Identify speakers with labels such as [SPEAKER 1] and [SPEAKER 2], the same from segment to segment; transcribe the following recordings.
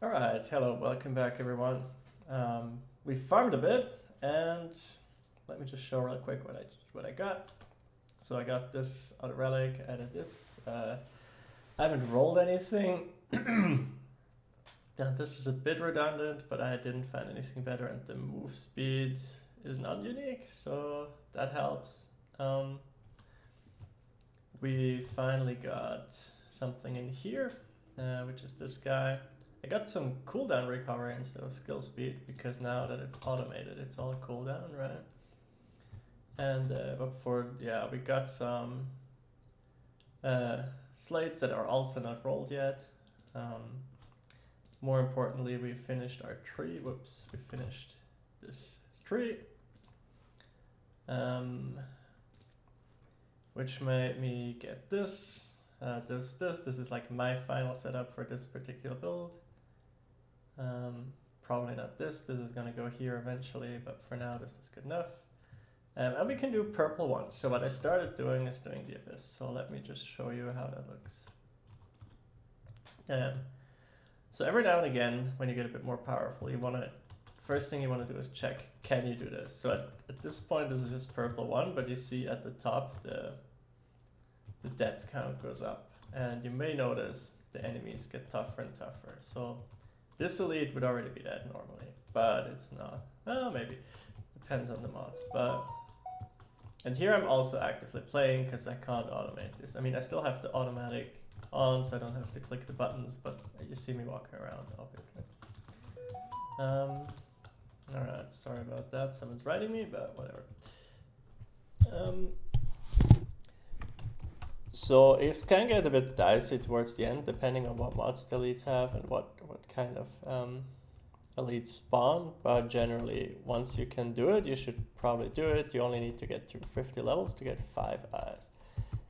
[SPEAKER 1] Alright, hello, welcome back everyone. We farmed a bit, and let me just show real quick what I got. So I got this other relic, added this. I haven't rolled anything. Now this is a bit redundant, but I didn't find anything better, and the move speed is non-unique, so that helps. We finally got something in here, which is this guy. I got some cooldown recovery instead of skill speed because now that it's automated, it's all cooldown, right? And we got some slates that are also not rolled yet. More importantly, we finished our tree. Whoops, we finished this tree, which made me get this. This is like my final setup for this particular build. Probably not this. This is gonna go here eventually, but for now this is good enough. And we can do purple ones. So what I started doing is doing the Abyss. So let me just show you how that looks. So every now and again, when you get a bit more powerful, first thing you want to do is check, can you do this? So at this point, this is just purple 1, but you see at the top, the depth count goes up. And you may notice the enemies get tougher and tougher. So this elite would already be dead normally, but it's not. Well, maybe. Depends on the mods. And here I'm also actively playing because I can't automate this. I mean, I still have the automatic on, so I don't have to click the buttons, but you see me walking around, obviously. Alright, sorry about that. Someone's writing me, but whatever. So it can get a bit dicey towards the end, depending on what mods the elites have and what kind of elites spawn. But generally, once you can do it, you should probably do it. You only need to get through 50 levels to get 5 eyes.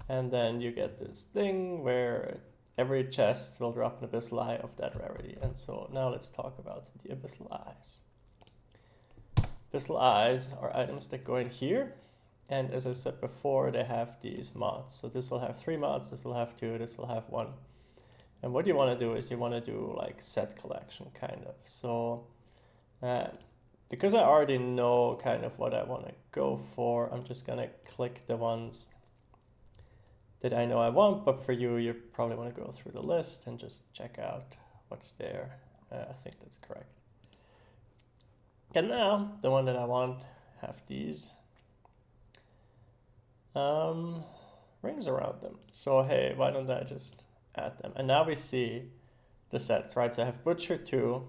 [SPEAKER 1] And then you get this thing where every chest will drop an Abyssal Eye of that rarity. And so now let's talk about the Abyssal Eyes. Abyssal Eyes are items that go in here. And as I said before, they have these mods. So this will have 3 mods, this will have 2, this will have 1. And what you want to do is you want to do like set collection, kind of. So because I already know kind of what I want to go for, I'm just going to click the ones that I know I want. But for you, you probably want to go through the list and just check out what's there. I think that's correct. And now, the one that I want have these rings around them. So hey, why don't I just add them? And now we see the sets, right? So I have Butcher 2,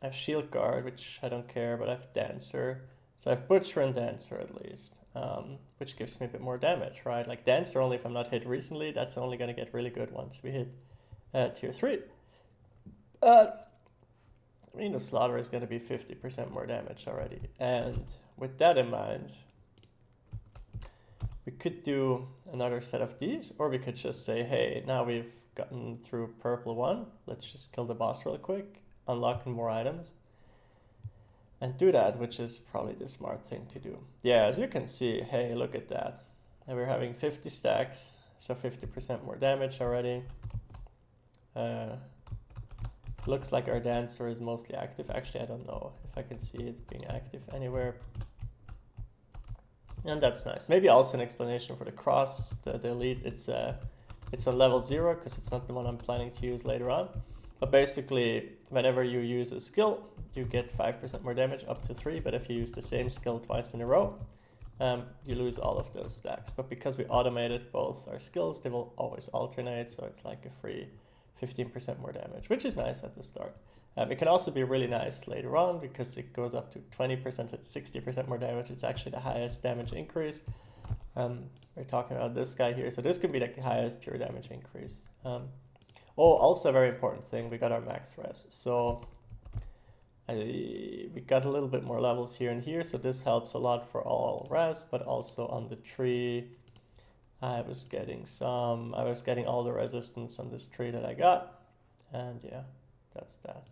[SPEAKER 1] I have Shield Guard, which I don't care, but I have Dancer. So I have Butcher and Dancer at least, which gives me a bit more damage, right? Like Dancer, only if I'm not hit recently, that's only going to get really good once we hit tier 3. I mean, the Slaughter is going to be 50% more damage already. And with that in mind, we could do another set of these, or we could just say, hey, now we've gotten through purple 1. Let's just kill the boss real quick, unlock more items, and do that, which is probably the smart thing to do. Yeah, as you can see, hey, look at that. And we're having 50 stacks, so 50% more damage already. Looks like our Dancer is mostly active. Actually, I don't know if I can see it being active anywhere. And that's nice. Maybe also an explanation for the cross, the elite. It's on level 0 because it's not the one I'm planning to use later on. But basically, whenever you use a skill, you get 5% more damage up to 3. But if you use the same skill twice in a row, you lose all of those stacks. But because we automated both our skills, they will always alternate. So it's like a free 15% more damage, which is nice at the start. It can also be really nice later on because it goes up to 20% at 60% more damage. It's actually the highest damage increase. We're talking about this guy here. So this can be the highest pure damage increase. Also a very important thing, we got our max res. So we got a little bit more levels here and here. So this helps a lot for all res, but also on the tree. I was getting all the resistance on this tree that I got. And yeah, that's that.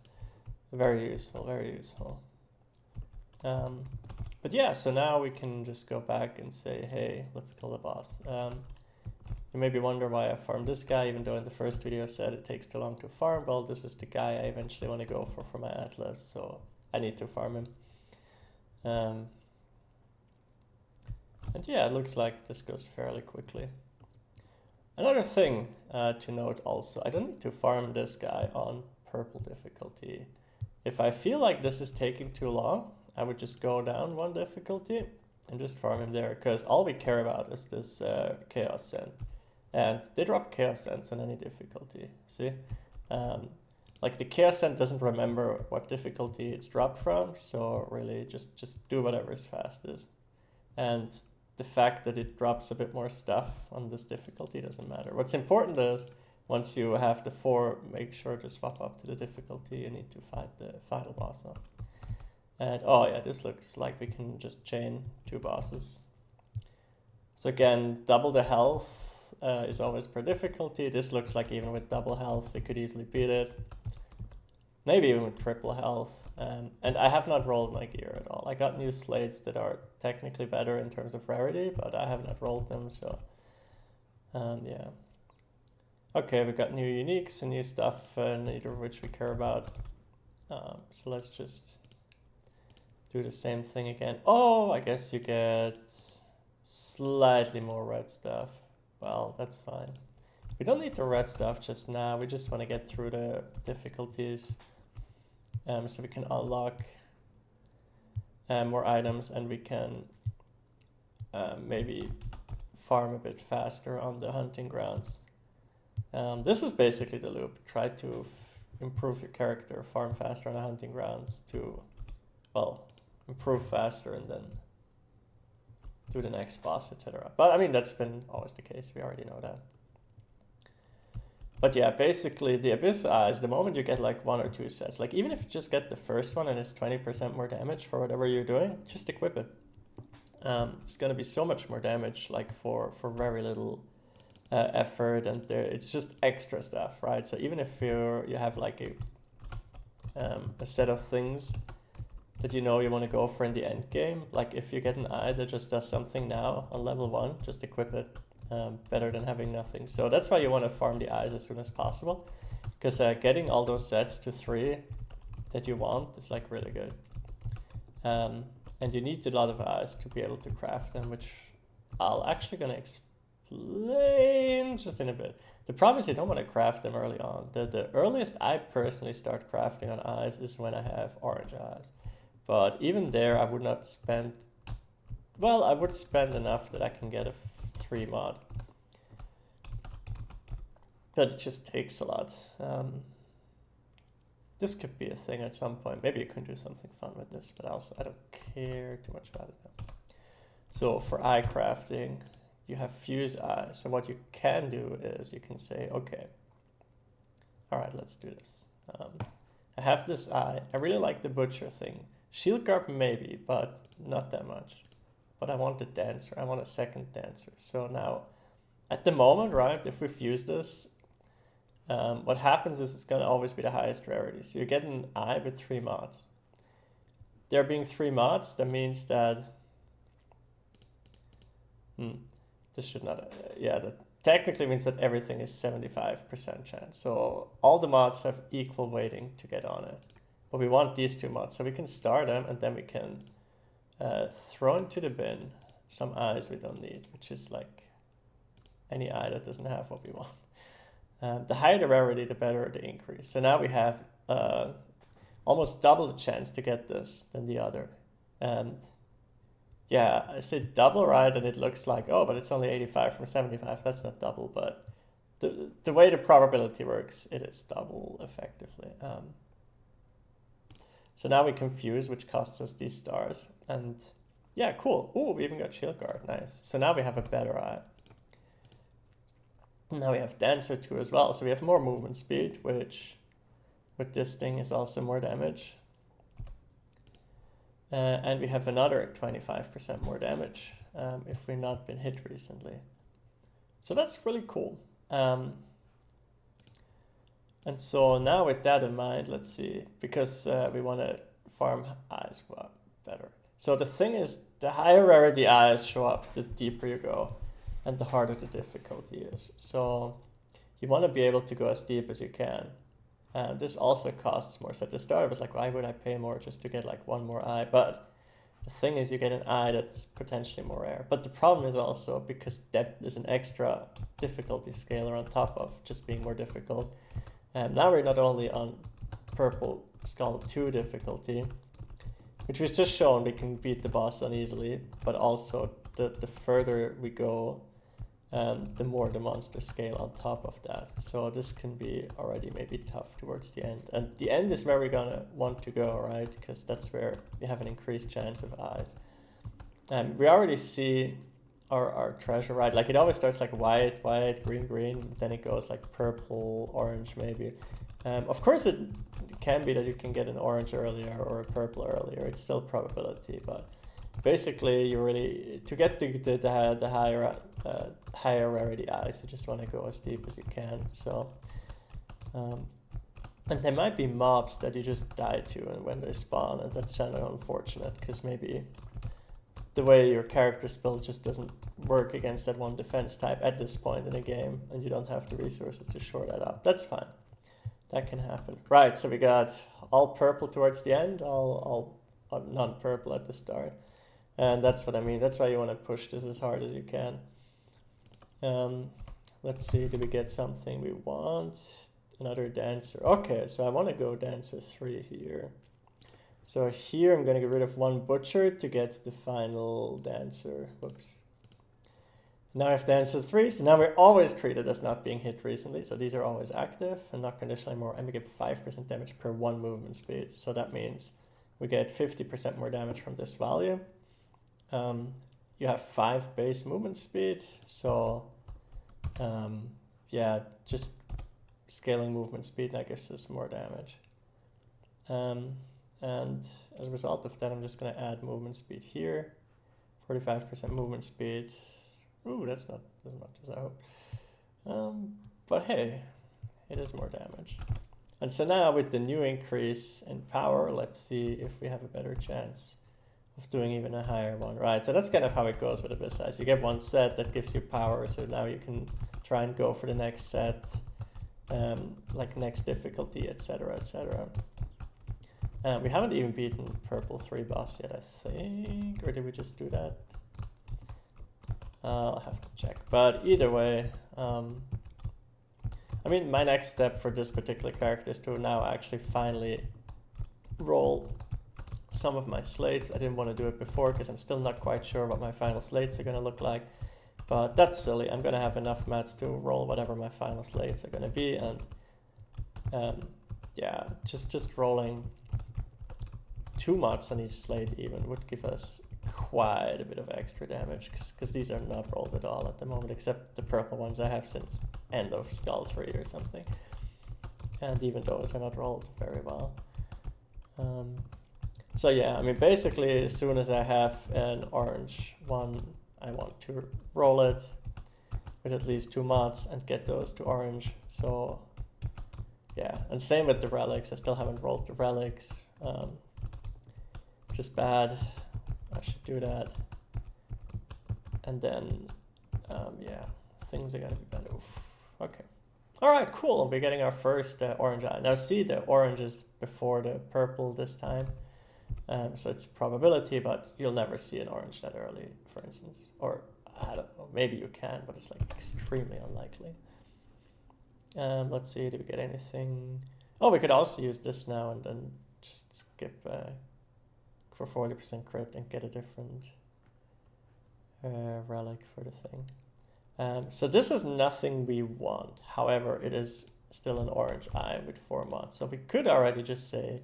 [SPEAKER 1] Very useful, very useful. But yeah, so now we can just go back and say, hey, let's kill the boss. You maybe wonder why I farmed this guy, even though in the first video I said it takes too long to farm. Well, this is the guy I eventually want to go for my Atlas, so I need to farm him. And yeah, it looks like this goes fairly quickly. Another thing to note also, I don't need to farm this guy on purple difficulty. If I feel like this is taking too long, I would just go down one difficulty and just farm him there, because all we care about is this Chaos Scent. And they drop Chaos Scents on any difficulty, see? Like the Chaos Scent doesn't remember what difficulty it's dropped from, so really just do whatever is fastest. And the fact that it drops a bit more stuff on this difficulty doesn't matter. What's important is, once you have the 4, make sure to swap up to the difficulty you need to fight the final boss on. And oh yeah, this looks like we can just chain 2 bosses. So again, double the health is always per difficulty. This looks like even with double health we could easily beat it. Maybe even with triple health. And I have not rolled my gear at all. I got new slates that are technically better in terms of rarity, but I have not rolled them, so yeah. Okay, we got new uniques and new stuff, neither of which we care about. So let's just do the same thing again. Oh, I guess you get slightly more red stuff. Well, that's fine. We don't need the red stuff just now. We just want to get through the difficulties. So we can unlock more items, and we can maybe farm a bit faster on the hunting grounds. This is basically the loop. Try to improve your character, farm faster on the hunting grounds to, well, improve faster and then do the next boss, etc. But I mean, that's been always the case. We already know that. But yeah, basically the Abyssal Eyes, the moment you get like 1 or 2 sets, like even if you just get the first one and it's 20% more damage for whatever you're doing, just equip it. It's going to be so much more damage, like for very little effort, and it's just extra stuff, right? So even if you have like a set of things that you know you want to go for in the end game, like if you get an eye that just does something now on level 1, just equip it. Better than having nothing. So that's why you want to farm the eyes as soon as possible, because getting all those sets to 3 that you want is like really good. And you need a lot of eyes to be able to craft them, which I'll actually gonna explain just in a bit. The problem is you don't want to craft them early on. The earliest I personally start crafting on eyes is when I have orange eyes. But even there I would not spend, well, I would spend enough that I can get a 3 mod, but it just takes a lot. This could be a thing at some point. Maybe you can do something fun with this, but also I don't care too much about it now. So for eye crafting, you have fuse eyes. So what you can do is you can say, okay, all right, let's do this. I have this eye. I really like the butcher thing. Shield guard maybe, but not that much. But I want a dancer, I want a second dancer. So now, at the moment, right, if we fuse this, what happens is it's going to always be the highest rarity. So you get an eye with 3 mods. There being 3 mods, that means that, this should not, that technically means that everything is 75% chance. So all the mods have equal weighting to get on it. But we want these 2 mods, so we can start them and then we can throw into the bin some eyes we don't need, which is like any eye that doesn't have what we want. The higher the rarity, the better the increase. So now we have almost double the chance to get this than the other. And yeah, I said double, right? And it looks like, oh, but it's only 85 from 75. That's not double, but the way the probability works, it is double effectively. So now we can fuse, which costs us these stars. And yeah, cool. Ooh, we even got shield guard. Nice. So now we have a better eye. Now we have dancer too as well. So we have more movement speed, which with this thing is also more damage. And we have another 25% more damage if we've not been hit recently. So that's really cool. And so now with that in mind, let's see, because we want to farm eyes better. So the thing is, the higher rarity eyes show up, the deeper you go. and the harder the difficulty is. So you want to be able to go as deep as you can. And this also costs more. So at the start, I was like, why would I pay more just to get like one more eye? But the thing is, you get an eye that's potentially more rare. But the problem is also because depth is an extra difficulty scaler on top of just being more difficult. And now we're not only on purple skull 2 difficulty, which was just shown we can beat the boss uneasily, but also the further we go, the more the monsters scale on top of that. So this can be already maybe tough towards the end. And the end is where we're gonna want to go, right? Because that's where we have an increased chance of eyes. We already see our treasure, right? Like it always starts like white, green, then it goes like purple, orange maybe. Of course it can be that you can get an orange earlier or a purple earlier. It's still probability, but basically you really, to get the higher rarity eyes, you just want to go as deep as you can. So and there might be mobs that you just die to and when they spawn, and that's kind of unfortunate because maybe the way your character's build just doesn't work against that one defense type at this point in the game, and you don't have the resources to shore that up. That's fine. That can happen. Right, so we got all purple towards the end, all non-purple at the start. And that's what I mean. That's why you want to push this as hard as you can. Let's see, do we get something we want? Another dancer. Okay, so I want to go dancer 3 here. So here I'm going to get rid of 1 butcher to get the final dancer. Whoops. Now I have dancer 3, so now we're always treated as not being hit recently. So these are always active and not conditionally more. And we get 5% damage per 1 movement speed. So that means we get 50% more damage from this value. You have 5 base movement speed, so yeah, just scaling movement speed, I guess, is more damage. And as a result of that, I'm just going to add movement speed here, 45% movement speed. Ooh, that's not as much as I hope. But hey, it is more damage. And so now with the new increase in power, let's see if we have a better chance of doing even a higher one. Right, so that's kind of how it goes with Abyssal Eyes. You get 1 set that gives you power, so now you can try and go for the next set, like next difficulty, etc, etc. We haven't even beaten purple 3 boss yet, I think, or did we just do that? I'll have to check, but either way, I mean, my next step for this particular character is to now actually finally roll some of my slates. I didn't want to do it before because I'm still not quite sure what my final slates are going to look like, but that's silly. I'm going to have enough mats to roll whatever my final slates are going to be, and yeah, just rolling 2 mods on each slate even would give us quite a bit of extra damage because these are not rolled at all at the moment, except the purple ones I have since end of Skull 3 or something, and even those are not rolled very well. So yeah, I mean, basically as soon as I have an orange one, I want to roll it with at least 2 mods and get those to orange. So yeah, and same with the relics. I still haven't rolled the relics, which is bad. I should do that. And then, yeah, things are gonna be better. Oof. Okay. All right, cool. We're getting our first orange eye. Now see, the orange is before the purple this time. So it's probability, but you'll never see an orange that early, for instance. Or, I don't know, maybe you can, but it's like extremely unlikely. Let's see, did we get anything? Oh, we could also use this now and then just skip for 40% crit and get a different relic for the thing. So this is nothing we want. However, it is still an orange eye with 4 mods. So we could already just say,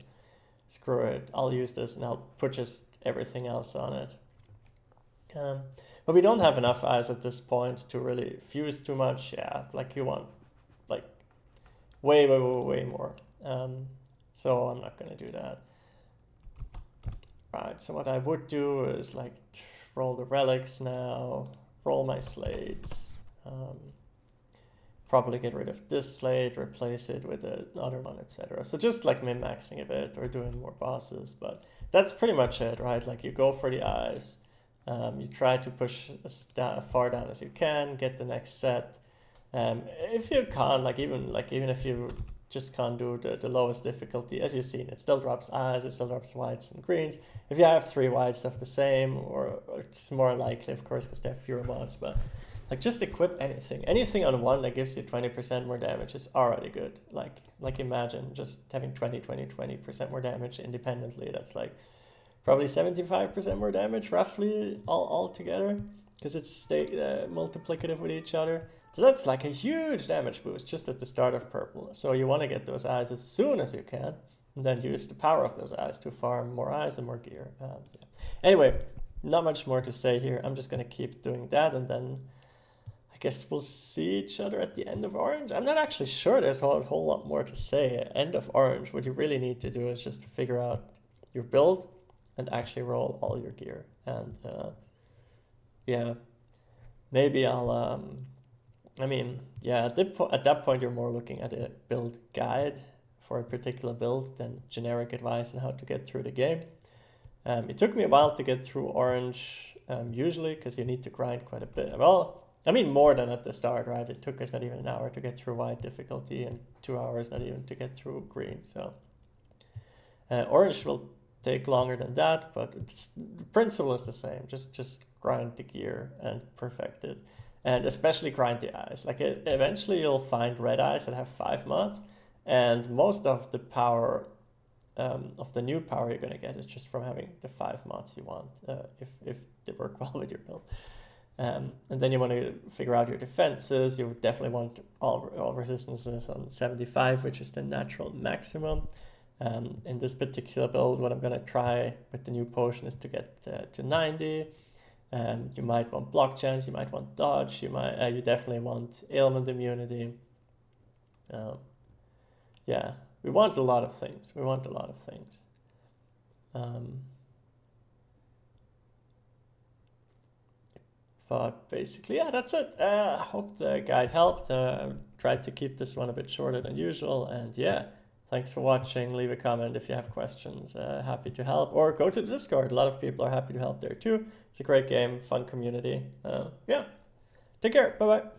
[SPEAKER 1] screw it, I'll use this and I'll put just everything else on it. But we don't have enough eyes at this point to really fuse too much. Yeah, like you want like way more. So I'm not gonna do that. Right, so what I would do is like roll the relics now, roll my slates, probably get rid of this slate, replace it with another one, etc. So just like min-maxing a bit or doing more bosses, but that's pretty much it, right? Like you go for the eyes, You try to push as far down as you can, get the next set. If you can't, even if you just can't do the lowest difficulty, as you've seen, it still drops eyes, it still drops whites and greens. If you have 3 whites of the same, or it's more likely, of course, because they have fewer mods, but like just equip anything. Anything on 1 that gives you 20% more damage is already good. Like imagine just having 20% more damage independently. That's like probably 75% more damage roughly all together, because it's multiplicative with each other. So that's like a huge damage boost just at the start of purple. So you want to get those eyes as soon as you can, and then use the power of those eyes to farm more eyes and more gear. Yeah. Anyway, not much more to say here. I'm just going to keep doing that, and then I guess we'll see each other at the end of Orange. I'm not actually sure there's a whole lot more to say. End of Orange, what you really need to do is just figure out your build and actually roll all your gear. And yeah, maybe I'll... I mean, yeah, at that point, you're more looking at a build guide for a particular build than generic advice on how to get through the game. It took me a while to get through Orange, usually, because you need to grind quite a bit. Well, I mean, more than at the start, right? It took us not even an hour to get through white difficulty, and 2 hours not even to get through green. So Orange will take longer than that, but the principle is the same. Just grind the gear and perfect it. And especially grind the eyes. Like eventually you'll find red eyes that have 5 mods, and most of the power of the new power you're going to get is just from having the 5 mods you want, if they work well with your build. And then you want to figure out your defenses. You definitely want all resistances on 75, which is the natural maximum. In this particular build, what I'm going to try with the new potion is to get to 90. You might want block chance, you might want dodge, you definitely want ailment immunity. Yeah, we want a lot of things. But basically, yeah, that's it. I hope the guide helped. I tried to keep this one a bit shorter than usual, and yeah. Thanks for watching. Leave a comment if you have questions. Happy to help. Or go to the Discord. A lot of people are happy to help there too. It's a great game, fun community. Yeah. Take care. Bye-bye.